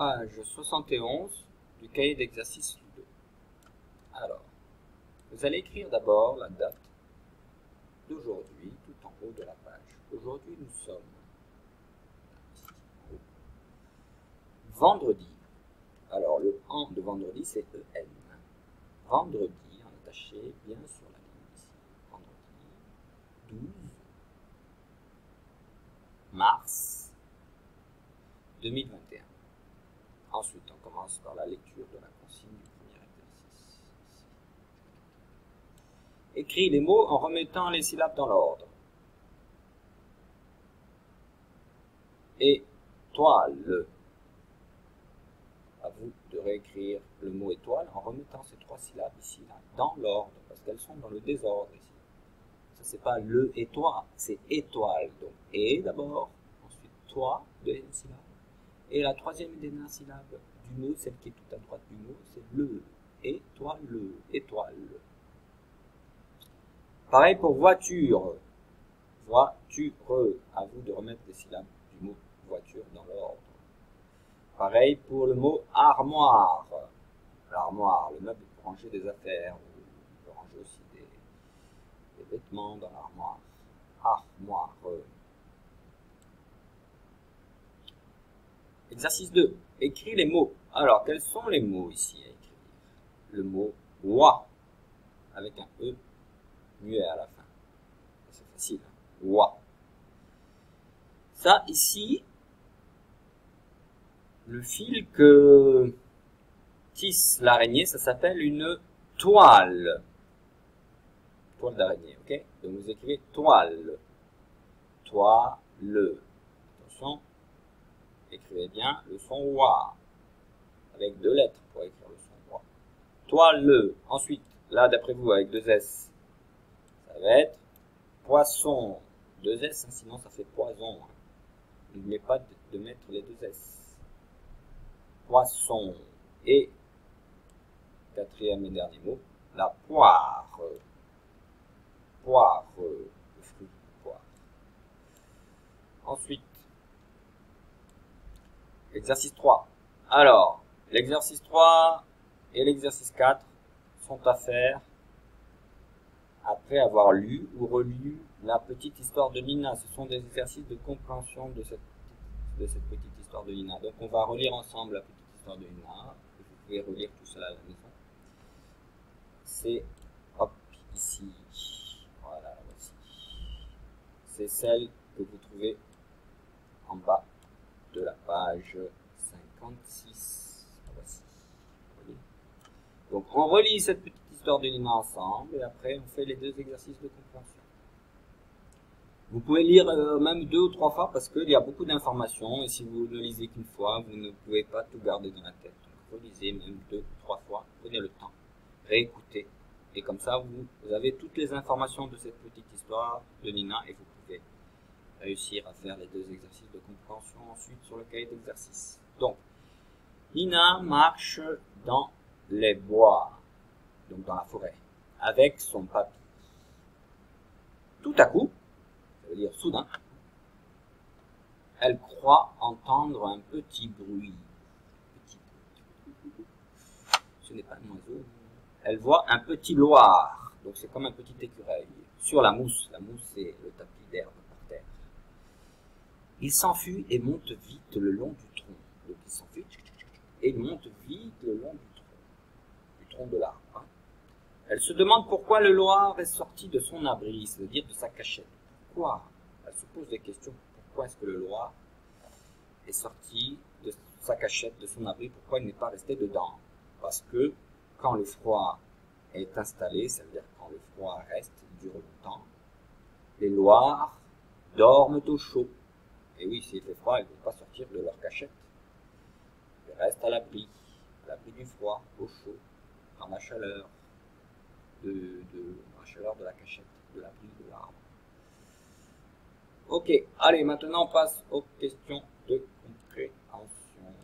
page 71 du cahier d'exercice 2. Alors, vous allez écrire d'abord la date d'aujourd'hui tout en haut de la page. Aujourd'hui, nous sommes vendredi. Alors, le en de vendredi, c'est EN. Vendredi, en attaché bien sur la ligne ici. Vendredi, 12 mars 2021. Ensuite, on commence par la lecture de la consigne du premier exercice. Écris les mots en remettant les syllabes dans l'ordre. Étoile. À vous de réécrire le mot étoile en remettant ces trois syllabes ici, là, dans l'ordre, parce qu'elles sont dans le désordre ici. Ça, c'est pas le et toi, c'est étoile. Donc, et d'abord, ensuite toi, deuxième syllabe. Et la troisième et dernière syllabe du mot, celle qui est tout à droite du mot, c'est le. Étoile, étoile. Pareil pour voiture. Voiture. À vous de remettre les syllabes du mot voiture dans l'ordre. Pareil pour le mot armoire. L'armoire, le meuble pour ranger des affaires. On peut ranger aussi des vêtements dans l'armoire. Armoire. Exercice 2. Écris les mots. Alors, quels sont les mots ici à écrire? Le mot oie, avec un E muet à la fin. C'est facile. Hein? Oie. Ça, ici, le fil que tisse l'araignée, ça s'appelle une toile. Toile d'araignée, ok? Donc, vous écrivez toile. Toile. Attention. Écrivez bien le son oie, avec deux lettres pour écrire le son oie. Toile. Ensuite, là d'après vous, avec deux S, ça va être poisson. Deux S, hein, sinon ça fait poison. Hein. N'oubliez pas de mettre les deux S. Poisson. Et, quatrième et dernier mot, la poire. Poire. Le fruit, poire. Ensuite, exercice 3. Alors, l'exercice 3 et l'exercice 4 sont à faire après avoir lu ou relu la petite histoire de Nina. Ce sont des exercices de compréhension de cette petite histoire de Nina. Donc, on va relire ensemble la petite histoire de Nina. Vous pouvez relire tout cela à la maison. C'est, hop, ici. Voilà, voici. C'est celle que vous trouvez en bas de la page 56. Voici. Donc on relit cette petite histoire de Nina ensemble et après on fait les deux exercices de compréhension. Vous pouvez lire même 2 ou 3 fois parce qu'il y a beaucoup d'informations et si vous ne lisez qu'une fois, vous ne pouvez pas tout garder dans la tête. Donc relisez même 2 ou 3 fois, prenez le temps, réécoutez et comme ça vous avez toutes les informations de cette petite histoire de Nina et vous pouvez réussir à faire les deux exercices de compréhension ensuite sur le cahier d'exercice. Donc, Nina marche dans les bois, donc dans la forêt, avec son papy. Tout à coup, ça veut dire soudain, elle croit entendre un petit bruit. Ce n'est pas un oiseau. Elle voit un petit loir, donc c'est comme un petit écureuil, sur la mousse. La mousse, c'est le tapis d'herbe. Il s'enfuit et monte vite le long du tronc. Donc il s'enfuit et monte vite le long du tronc de l'arbre. Hein. Elle se demande pourquoi le loir est sorti de son abri, c'est-à-dire de sa cachette. Pourquoi? Elle se pose des questions. Pourquoi est-ce que le loir est sorti de sa cachette, de son abri? Pourquoi il n'est pas resté dedans? Parce que quand le froid est installé, ça veut dire quand le froid reste, dure longtemps, les loirs dorment au chaud. Et oui, s'il fait froid, ils ne vont pas sortir de leur cachette. Ils restent à l'abri du froid, au chaud, dans la chaleur de la cachette, de l'abri de l'arbre. Ok, allez, maintenant on passe aux questions de compréhension.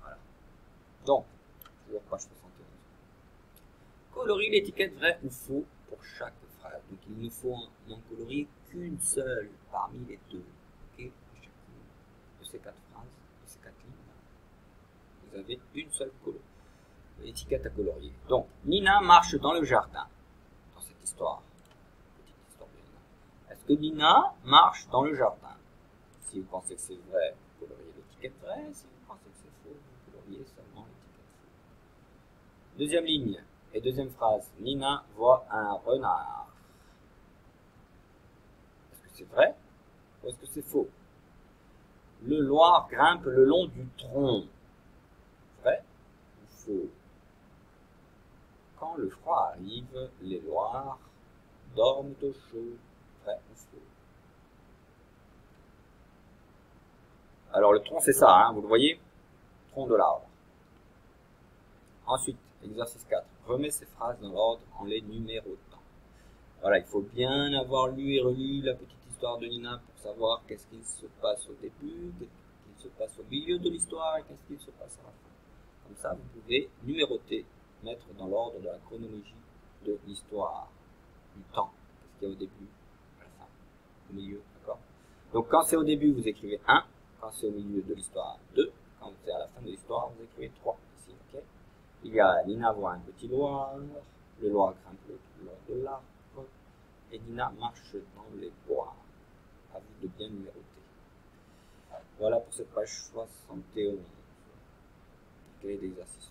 Voilà. Donc, toujours page 71. Colorie l'étiquette vrai ou faux pour chaque phrase. Donc il nous faut n'en colorier qu'une seule parmi les deux. Okay, de ces 4 phrases, de ces 4 lignes. avez une seule étiquette à colorier. Donc, Nina marche dans le jardin, dans cette histoire. Petite histoire de Nina. Est-ce que Nina marche dans le jardin? Si vous pensez que c'est vrai, vous coloriez l'étiquette vraie. Si vous pensez que c'est faux, vous coloriez seulement l'étiquette faux. Deuxième ligne et deuxième phrase. Nina voit un renard. Est-ce que c'est vrai ou est-ce que c'est faux? Le loir grimpe le long du tronc. Vrai ou faux? Quand le froid arrive, les loirs dorment au chaud. Vrai ou faux? Alors le tronc c'est ça, hein, vous le voyez? Tronc de l'arbre. Ensuite, exercice 4. Remets ces phrases dans l'ordre en les numérotant. Voilà, il faut bien avoir lu et relu la petite histoire de Nina pour savoir qu'est-ce qu'il se passe au début, qu'est-ce qu'il se passe au milieu de l'histoire et qu'est-ce qu'il se passe à la fin. Comme ça, vous pouvez numéroter, mettre dans l'ordre de la chronologie de l'histoire, du temps. Qu'est-ce qu'il y a au début, à la fin, au milieu, d'accord? Donc quand c'est au début, vous écrivez 1, quand c'est au milieu de l'histoire, 2, quand c'est à la fin de l'histoire, vous écrivez 3, ici, ok? Il y a Nina voit un petit loir, le loir grimpe le long de l'arbre, et Nina marche dans les bois. À vous de bien numéroter. Voilà pour cette page 71. Clé d'exercice.